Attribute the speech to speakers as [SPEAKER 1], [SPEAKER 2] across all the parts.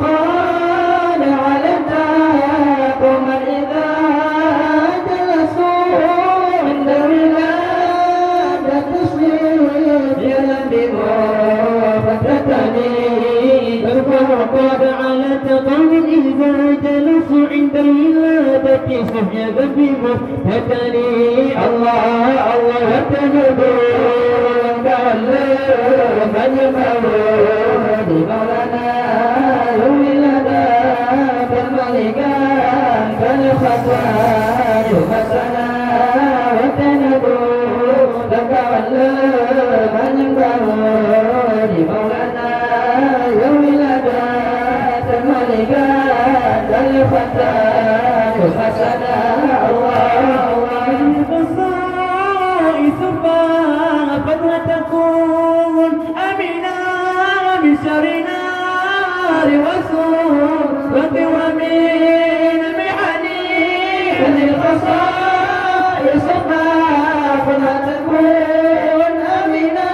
[SPEAKER 1] قال علمنا قوما إذا جلسوا عند ولادة تصير يلببوا فتتني فقد علت قوم إذا جلسوا عند الولادة صحي ذبيبه فتني الله الله تنبوا كالله من يمرد مولانا يومي لنا بالملكة فالخطان يمسنا وتنبوا كالله من يمرد مولانا يومي لنا بالملكة فالخطان يمسنا فتكون أمنا من شر نار وسوء ومن محنين للخصائص فتكون أمنا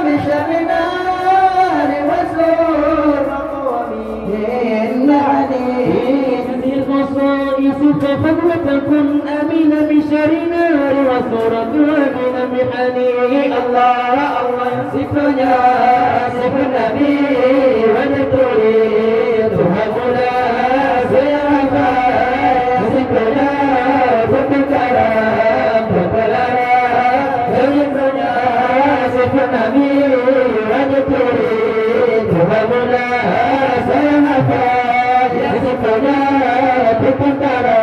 [SPEAKER 1] من شر نار وسوء ومن محنين للخصائص فتكون أمنا من شر نار وسوء ومن محنين الله الله سفنا سف النبي ونتريد هؤلا سيرفع سفنا فتكرم فتلرى سيفنا سف النبي ونتريد هؤلا سيرفع سفنا فتكرم